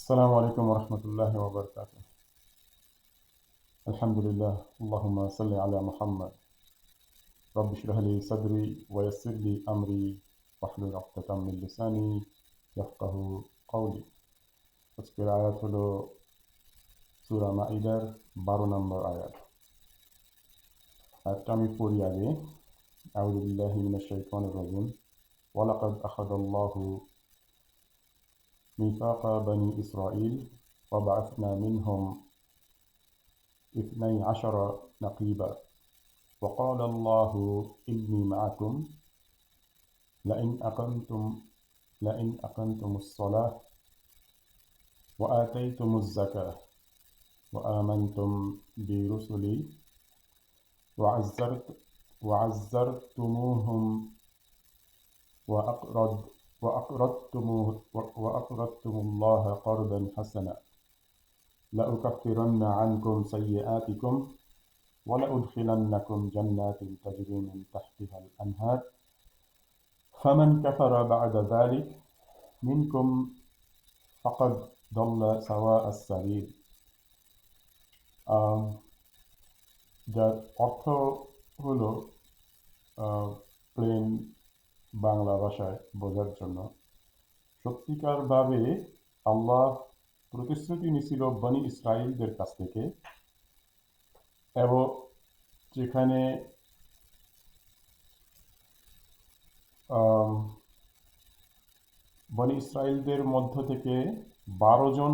السلام عليكم ورحمة الله وبركاته. الحمد لله. اللهم صل على محمد. رب اشرح لي صدري ويسر لي أمري واحلل عقدة من লিসানি ইয়াফকাহু قولي। আজকের আয়াত হলো সূরা মাইদার 12 নম্বর আয়াত। আয়াতটা আমি পড়ি আগে। আউযু বিল্লাহি মিনাশ শাইতানির রাজিম। ওয়ালাকাদ আখাযাল্লাহু মিসাকা বনি ইসরাঈল ওয়া বা'আথনা মিনহুম 12 نقيبا وقال الله إني معكم لئن أقمتم الصلاة وآتيتم الزكاة وآمنتم برسلي وعزرتموهم وأقرضتم الله قرضا حسنا لأكفرن عنكم سيئاتكم ولأدخلنكم جنات تجري من تحتها الأنهار فمن كفر بعد ذلك منكم فقد ضل سواء السبيل। যার অর্থ হলো প্লেন বাংলা ভাষায় বোঝার জন্য, সত্যিকারভাবে আল্লাহ প্রতিশ্রুতি নিছিল বনি ইসরাইলদের কাছ থেকে, এবং যেখানে বনি ইসরাইলদের মধ্য থেকে 12 জন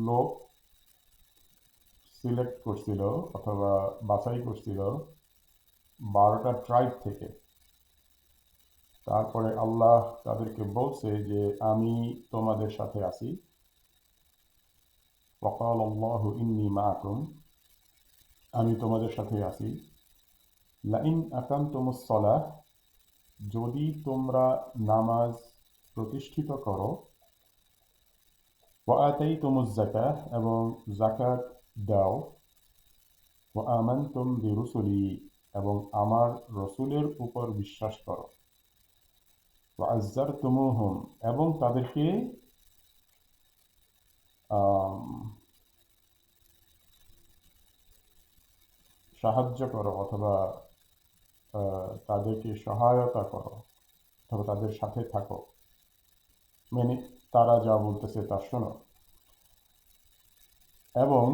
লোক সিলেক্ট করছিল অথবা বাছাই করছিল 12টা ট্রাইব থেকে। তারপরে আল্লাহ তাদেরকে বলছে যে আমি তোমাদের সাথে আছি। ওয়াকাল আল্লাহু ইন্নী মাআকুম, আমি তোমাদের সাথে আছি। লাইন আকামতুমুস সালাহ, যদি তোমরা নামাজ প্রতিষ্ঠিত করো, ওয়া আতাইতুমুজ যাকাহ, এবং যাকাত দাও, ওয়া আমানতুম বিরুসুলি, এবং আমার রসুলের উপর বিশ্বাস করো, ওয়া আযযারতুমুহুম, এবং তাদেরকে সাহায্য করো অথবা তাদেরকে সহায়তা করো অথবা তাদের সাথে থাকো, মানে তারা যা বলতেছে তা শোনো। এবং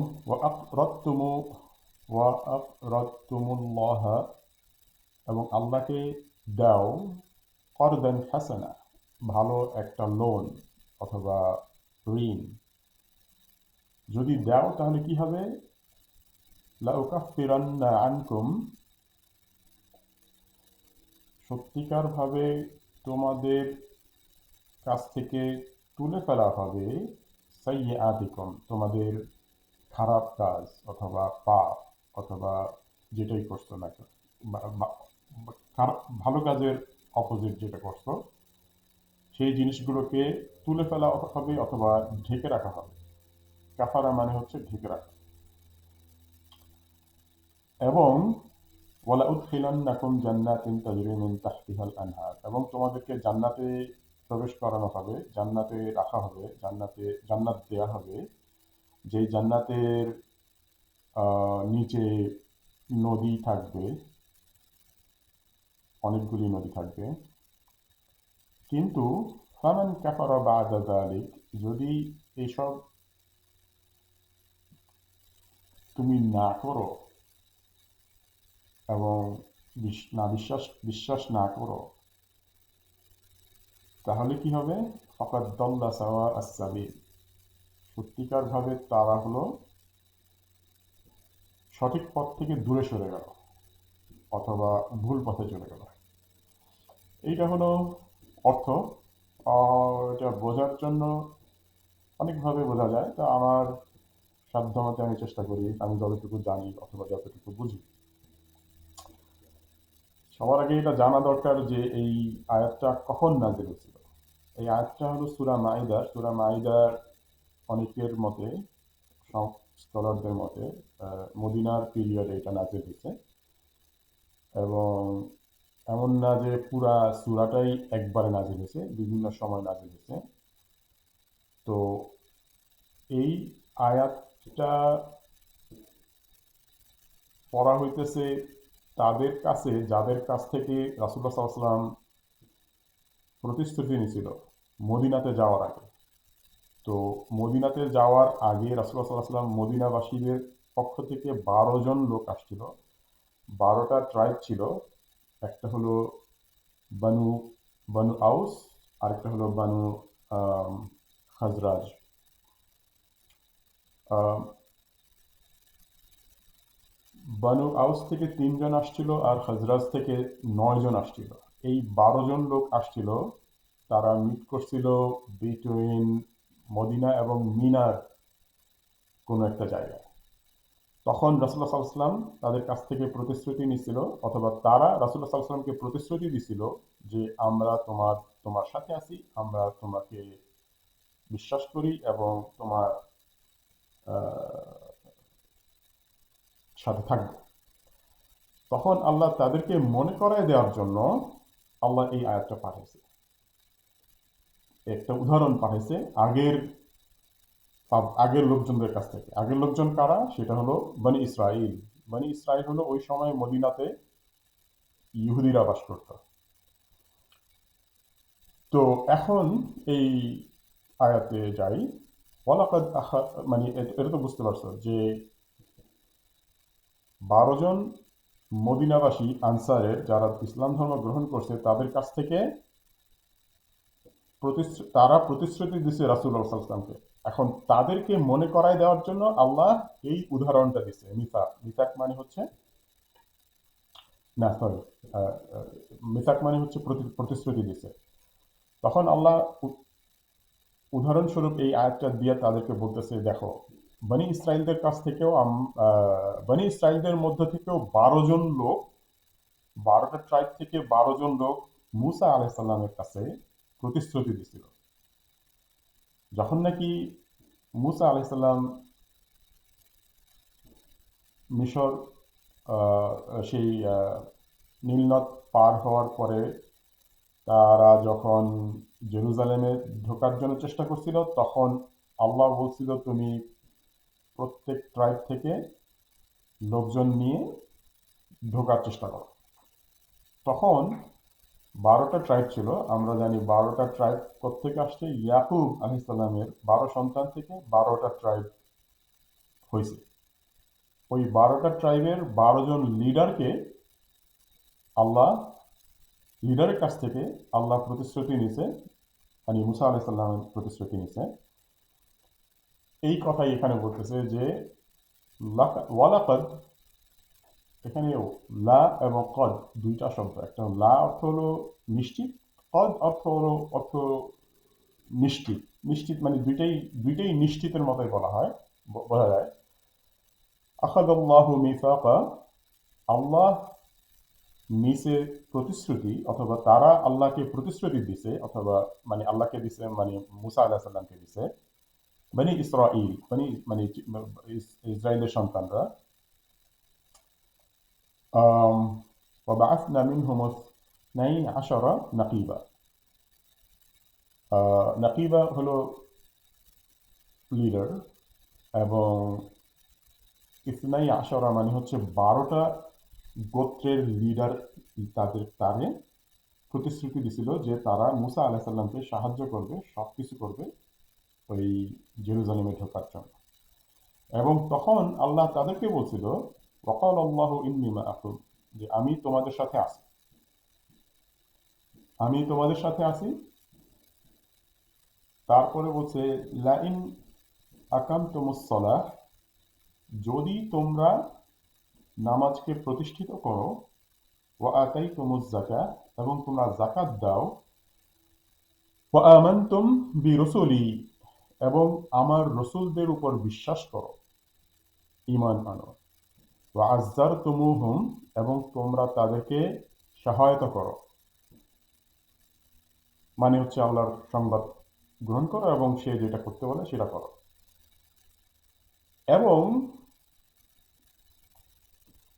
ওয়াকরাদতুমুল্লাহ, এবং আল্লাহকে দাও করদান হাসানা, ভালো একটা লোন অথবা ঋণ। যদি দাও তাহলে কি হবে? লাউকাফিরান্না আনকুম, সত্যিকারভাবে তোমাদের কাছ থেকে তুলে ফেলা হবে সাইয়্যাতিকুম, তোমাদের খারাপ কাজ অথবা পাপ অথবা যেটাই করছো না কেন, ভালো কাজের অপোজিট যেটা করছো সেই জিনিসগুলোকে তুলে ফেলা হবে অথবা ঢেকে রাখা হবে। কাফারা মানে হচ্ছে ঢেকে রাখা। এবং ওয়ালা উদখিলান্নাকুম জান্নাতিন তাজরি মিন তাহতিহাল আনহার, এবং তোমাদেরকে জান্নাতে প্রবেশ করানো হবে, জান্নাতে রাখা হবে, জান্নাত দেয়া হবে, যে জান্নাতের নিচে নদী থাকবে, অনেকগুলি নদী থাকবে। কিন্তু ফামান কাফারা বা'দা যালিক, যদি এসব তুমি না করো এবং বিশ্বাস না করো, তাহলে কি হবে? ফাকাদ দাল্লা সাওয়া আস-সাবিল, সত্যিকারভাবে তারা হলো সঠিক পথ থেকে দূরে সরে গেল অথবা ভুল পথে চলে গেল। এইটা হলো অর্থ। এটা বোঝার জন্য অনেকভাবে বোঝা যায়, তা আমার সাধ্যমতে আমি চেষ্টা করি, আমি যতটুকু জানি অথবা যতটুকু বুঝি। সবার আগে এটা জানা দরকার যে এই আয়াতটা কখন নাযিল হয়েছিল। এই আয়াতটা হলো সূরা মাইদার অনেকের মতে, সব স্কলারদের মতে মদিনার পিরিয়ডে এটা নাযিল হয়েছে, এবং এমন না যে পুরা সূরাটাই একবারে নাযিল হয়েছে, বিভিন্ন সময় নাযিল হয়েছে। তো আয়াতটা পড়া হইতেছে তাদের কাছে যাদের কাছ থেকে রাসূলুল্লাহ সাল্লাল্লাহু আলাইহি ওয়াসাল্লাম প্রতিশ্রুতি নিয়েছিল মদিনাতে যাওয়ার আগে। তো মদিনাতে যাওয়ার আগে রাসূলুল্লাহ সাল্লাল্লাহু আলাইহি ওয়াসাল্লাম মদিনাবাসীদের পক্ষ থেকে ১২ জন লোক আসছিল। ১২টা ট্রাইব ছিল। একটা হলো বানু বানু আউস, আরেকটা হলো বানু আম খাজরাজ। আম বানু আউস থেকে ৩ জন আসছিল আর খাজরাজ থেকে ৯ জন আসছিল। এই ১২ জন লোক আসছিল। তারা মিট করছিল বিটুইন মদিনা এবং মিনার কোনো একটা জায়গায়। তখন রাসূলুল্লাহ সাল্লাল্লাহু আলাইহি ওয়াসাল্লাম তাদের কাছ থেকে প্রতিশ্রুতি নিছিল, অথবা তারা রাসূলুল্লাহ সাল্লাল্লাহু আলাইহি ওয়াসাল্লামকে প্রতিশ্রুতি দিছিল যে আমরা তোমার সাথে আছি, আমরা তোমাকে বিশ্বাস করি এবং তোমার সাথে থাকব। তখন আল্লাহ তাদেরকে মনে করায় দেওয়ার জন্য আল্লাহ এই আয়াতটা পাঠাইছে, একটা উদাহরণ পাঠাইছে আগের লোকজনদের কাছ থেকে। আগের লোকজন কারা? সেটা হলো বনি ইসরাইল। বনি ইসরাইল হলো ওই সময় মদিনাতে ইহুদিরা বাস করত। তো এখন এই আয়াতে যাই। মানে এটা তো বুঝতে পারছো যে ১২ জন মদিনাবাসী আনসারের যারা ইসলাম ধর্ম গ্রহণ করছে তাদের কাছ থেকে তারা প্রতিশ্রুতি দিচ্ছে রাসূলুল্লাহ সাল্লাল্লাহু আলাইহি ওয়াসাল্লামকে। এখন তাদেরকে মনে করায় দেওয়ার জন্য আল্লাহ এই উদাহরণটা দিচ্ছে। মিসাক, মিসাক মানে হচ্ছে, না সরি, মিসাক মানে হচ্ছে প্রতিশ্রুতি দিচ্ছে। তখন আল্লাহ উদাহরণস্বরূপ এই আয়াতটা দিয়ে তাদেরকে বলতেছে, দেখো বনি ইসরাইলদের কাছ থেকেও বনি ইসরাইলদের মধ্য থেকেও ১২ জন লোক, ১২টা ট্রাইব থেকে ১২ জন লোক মুসা আলাইহিস সালামের কাছে প্রতিশ্রুতি দিছিল। যখন নাকি মুসা আলাইহিস সালাম মিশর সেই নীলনদ পার হওয়ার পরে তারা যখন জেরুজালেমে ঢোকার জন্য চেষ্টা করছিল, তখন আল্লাহ বলছিল তুমি প্রত্যেক ট্রাইব থেকে লোকজন নিয়ে ঢোকার চেষ্টা করো। তখন ১২টা ট্রাইব ছিল। আমরা জানি ১২টা ট্রাইব কোত্থেকে আসছে? ইয়াকুব আলাইহিস সালামের ১২ সন্তান থেকে ১২টা ট্রাইব হয়েছে। ওই ১২টা ট্রাইবের ১২ জন লিডারের কাছ থেকে আল্লাহ প্রতিশ্রুতি নিছে, মানে মুসা আলাইহিস সালামের প্রতিশ্রুতি নিছে। এই কথাই এখানে বলতেছে যে ওয়ালাকাদ, এখানে লা এবং কদ দুইটা শব্দ। একটা লা অর্থ হলো নিশ্চিত, কদ অর্থ নিশ্চিত। নিশ্চিত মানে দুইটাই নিশ্চিতের মতোই বলা যায়। আখাযাল্লাহু মিসাকা, আল্লাহ নিচে প্রতিশ্রুতি, অথবা তারা আল্লাহকে প্রতিশ্রুতি দিছে, অথবা মানে আল্লাহকে দিছে মানে মুসা আলাইহিস সালামকে দিছে। বনি ইসরাইল মানে ইসরাইলের সন্তানরা। وبعثنا منهم اثني عشر نقيبا। নাকিবা হলো লিডার, এবং ইসনাই আশরা মানে হচ্ছে ১২টা গোত্রের লিডার। তারে প্রতিশ্রুতি দিছিল যে তারা মুসা আলাইহিস সালামকে সাহায্য করবে, সবকিছু করবে ওই জেরুজালেমে ঢোকার জন্য। এবং তখন আল্লাহ তাদেরকে বলছিল ওয়াকাল আল্লাহু ইন্নী মাআকুম, যে আমি তোমাদের সাথে আছি, আমি তোমাদের সাথে আছি। তারপরে বলছে লাইন আকামতুমুস সালাহ, যদি তোমরা নামাজকে প্রতিষ্ঠিত করো, ওয়া আতাইতুমুজ যাকাত, এবং তোমরা যাকাত দাও, ওয়া আমানতুম বিরুসুলি, এবং আমার রসুলদের উপর বিশ্বাস করো, ঈমান আনো, ওয়া আযযারতুমুহুম, এবং তোমরা তাদেরকে সহায়তা করো, মানে হচ্ছে আল্লাহর সংবাদ গ্রহণ করো এবং সে যেটা করতে বলে সেটা করো, এবং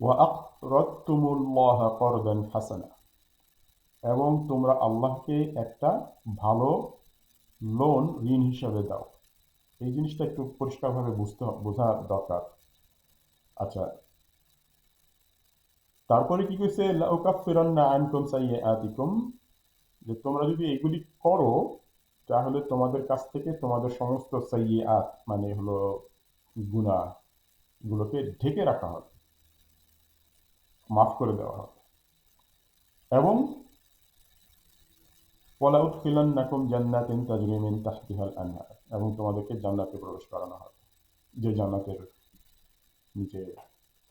ওয়া আকরাদতুমুল্লাহা করদান হাসানা, এবং তোমরা আল্লাহকে একটা ভালো লোন, ঋণ হিসাবে দাও। এই জিনিসটা একটু পরিষ্কারভাবে বোঝা দরকার। আচ্ছা, তারপরে কি কইছে, লাউকাফিরান্না আনকুম সাইয়্যাতিকুম, যে তোমরা যদি এগুলি করো তাহলে তোমাদের কাছ থেকে তোমাদের সমস্ত সাইয়্যাত মানে হলো গুনাহ গুলোকে ঢেকে রাখা হবে, মাফ করে দেওয়া হবে। এবং ওয়ালা উদখিলান্নাকুম জান্নাতিন তাজরি মিন তাহতিহাল আনহার, এবং তোমাদেরকে জান্নাতে প্রবেশ করানো হবে, যে জান্নাতের নিচে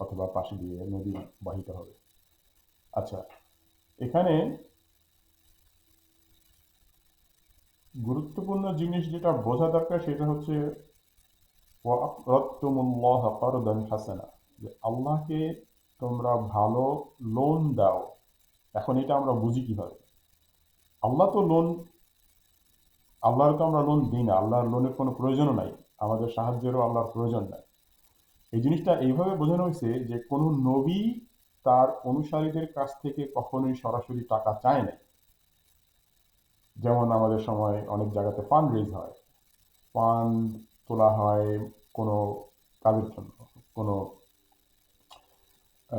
অথবা পাশে দিয়ে নদী বাহিত হবে। আচ্ছা, এখানে গুরুত্বপূর্ণ জিনিস যেটা বোঝা দরকার সেটা হচ্ছে ওয়াকরাদতুমুল্লাহ কারদান হাসানা, যে আল্লাহকে তোমরা ভালো লোন দাও। এখন এটা আমরা বুঝি কিভাবে? আল্লাহ তো লোন, আল্লাহর তো আমরা লোন দিই না, আল্লাহর লোনের কোনো প্রয়োজনও নাই, আমাদের সাহায্যেরও আল্লাহর প্রয়োজন নাই। এই জিনিসটা এইভাবে বোঝানো হয়েছে যে কোনো নবী তার অনুসারীদের কাছ থেকে কখনোই সরাসরি টাকা চায় না। যেমন আমাদের সময় অনেক জায়গাতে ফান্ড রেজ হয়, ফান্ড তোলা হয় কোনো কাজের জন্য, কোনো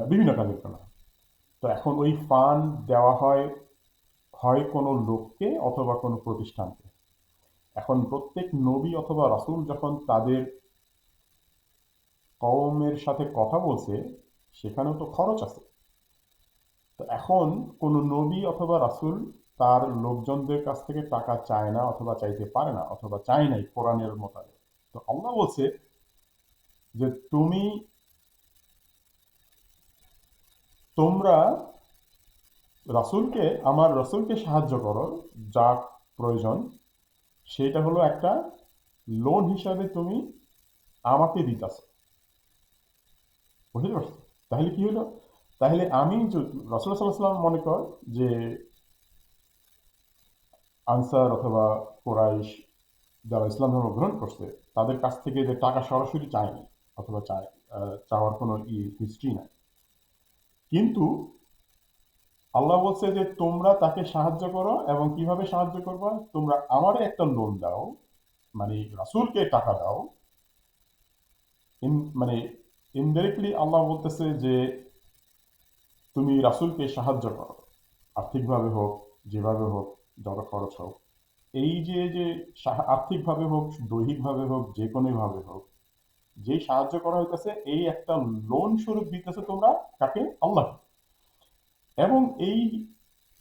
বিভিন্ন কাজের জন্য। তো এখন ওই ফান্ড দেওয়া হয় হয় কোনো লোককে অথবা কোনো প্রতিষ্ঠানকে। এখন প্রত্যেক নবী অথবা রাসূল যখন তাদের কওমের সাথে কথা বলছে, সেখানেও তো খরচ আছে। তো এখন কোনো নবী অথবা রাসূল তার লোকজনদের কাছ থেকে টাকা চায় না অথবা চাইতে পারে না অথবা চায় নাই কোরআনের মোতাবেক। তো আল্লাহ বলছে যে তোমরা রাসূলকে, আমার রাসূলকে সাহায্য করো, যা প্রয়োজন সেটা হলো একটা লোন হিসাবে তুমি আমাকে দিতেছো। বুঝতে পারছো? তাহলে কি হলো? তাহলে আমি রাসূলুল্লাহ সাল্লাল্লাহু আলাইহি ওয়াসাল্লাম মনে কর যে আনসার অথবা কুরাইশ যারা ইসলাম ধর্ম গ্রহণ করছে তাদের কাছ থেকে যে টাকা সরাসরি চায়নি অথবা চাওয়ার কোনো হিস্ট্রি নাই। কিন্তু আল্লাহ বলছে যে তোমরা তাকে সাহায্য করো, এবং কিভাবে সাহায্য করবা? তোমরা আমারে একটা লোন দাও, মানে রাসূলকে টাকা দাও। মানে ইনডাইরেক্টলি আল্লাহ বলতেছে যে তুমি রাসূলকে সাহায্য করো, আর্থিকভাবে হোক, যেভাবে হোক, যত খরচ হোক। এই যে আর্থিকভাবে হোক, দৈহিকভাবে হোক, যে কোনোভাবে হোক, যেই সাহায্য করা হইতেছে এই একটা লোন স্বরূপ দিতেছে তোমরা কাকে? আল্লাহ। এবং এই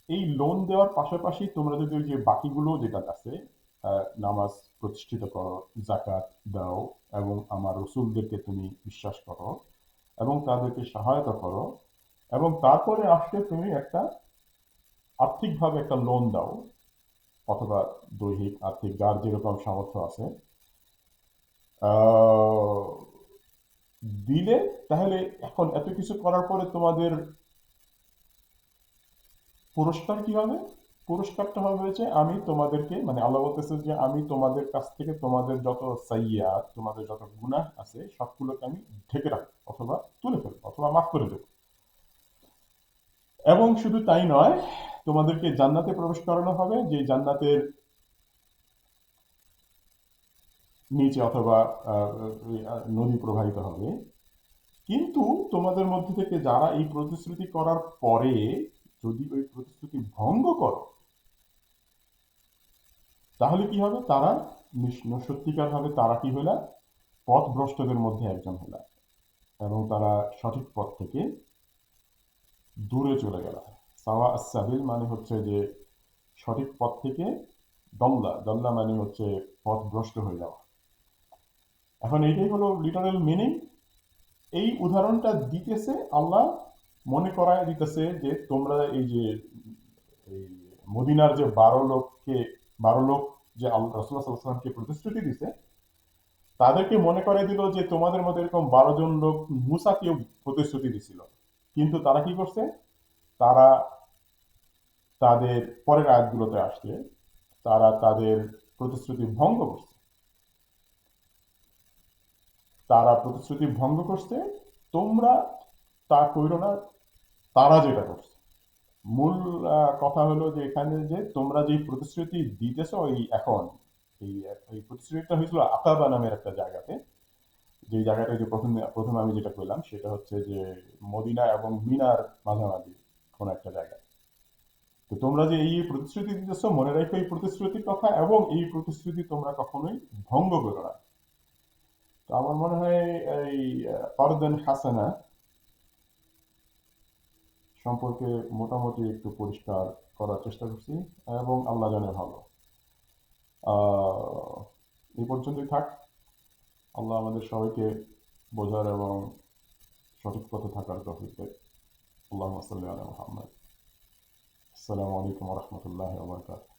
এই লোন দেওয়ার পাশাপাশি তোমরা যদি ওই যে বাকিগুলো যেটা আছে, নামাজ প্রতিষ্ঠিত করো, জাকাত দাও, এবং আমার রসুলদেরকে তুমি বিশ্বাস করো এবং তাদেরকে সহায়তা করো, এবং তারপরে আসলে তুমি একটা আর্থিকভাবে একটা লোন দাও, অথবা দৈহিক আর্থিক যার যেরকম সামর্থ্য আছে আহ, দিলে, তাহলে এখন এত কিছু করার পরে তোমাদের পুরস্কার কি হবে? পুরস্কারটা হবে হচ্ছে আমি তোমাদেরকে, মানে আল্লাহ বলতেছে যে আমি তোমাদের কাছ থেকে তোমাদের যত সাইয়্যাত, তোমাদের যত গুনাহ আছে সবগুলোকে আমি ঢেকে রাখবো অথবা তুলে ফেলবো অথবা মাফ করে দেবো। এবং শুধু তাই নয়, তোমাদেরকে জান্নাতে প্রবেশ করানো হবে, যে জান্নাতের নিচে অথবা নদী প্রবাহিত হবে। কিন্তু তোমাদের মধ্যে থেকে যারা এই প্রতিশ্রুতি করার পরে যদি ওই প্রতিশ্রুতি ভঙ্গ করো, তাহলে কি হবে? তারা সত্যিকার ভাবে তারা কি হইলা? পথভ্রষ্টদের মধ্যে একজন হইলা, এবং তারা সঠিক পথ থেকে দূরে চলে গেল। সাওয়া আস-সাবিল মানে হচ্ছে যে সঠিক পথ থেকে দল্লা, দল্লা মানে হচ্ছে পথভ্রষ্ট হয়ে যাওয়া। এখন এইটাই হলো লিটারাল মিনিং। এই উদাহরণটা দিতেছে আল্লাহ, মনে করায় দিতেছে যে তোমরা এই যে এই মদিনার যে 12 লোক যে আল্লাহ রাসূলুল্লাহ সাল্লাল্লাহু আলাইহি ওয়াসাল্লামকে প্রতিশ্রুতি দিছে, তাদেরকে মনে করে দিল যে তোমাদের মধ্যে এরকম 12 জন লোক মুসাকেও প্রতিশ্রুতি দিছিল। কিন্তু তারা কি করছে? তারা তাদের পরের আয়াতগুলোতে আসছে, তারা তাদের প্রতিশ্রুতি ভঙ্গ করছে। তারা প্রতিশ্রুতি ভঙ্গ করছে, তোমরা তা কইরো না, তারা যেটা করছে। মূল কথা হলো যে এখানে যে তোমরা যে প্রতিশ্রুতি দিতেছ এই এখন, এই এই প্রতিশ্রুতিটা হয়েছিল আকাবা নামের একটা জায়গাতে, যে জায়গাটা যে প্রথমে আমি যেটা বললাম সেটা হচ্ছে যে মদিনা এবং মিনার মাঝামাঝি কোন একটা জায়গা। তো তোমরা যে এই প্রতিশ্রুতি দিতেছ, মনে রাখো এই প্রতিশ্রুতির কথা, এবং এই প্রতিশ্রুতি তোমরা কখনোই ভঙ্গ করো না। তো আমার মনে হয় এই অর্দান হাসানা সম্পর্কে মোটামুটি একটু পরিষ্কার করার চেষ্টা করছি, এবং আল্লাহ জানে ভালো। আহ, এই পর্যন্তই থাক। আল্লাহ আমাদের সবাইকে বোঝার এবং সঠিক পথে থাকার তৌফিক দেয়। আল্লাহুম্মা সাল্লি আলা মুহাম্মদ। আসসালামু আলাইকুম ওয়া রাহমাতুল্লাহি ওয়া বারাকাতুহু।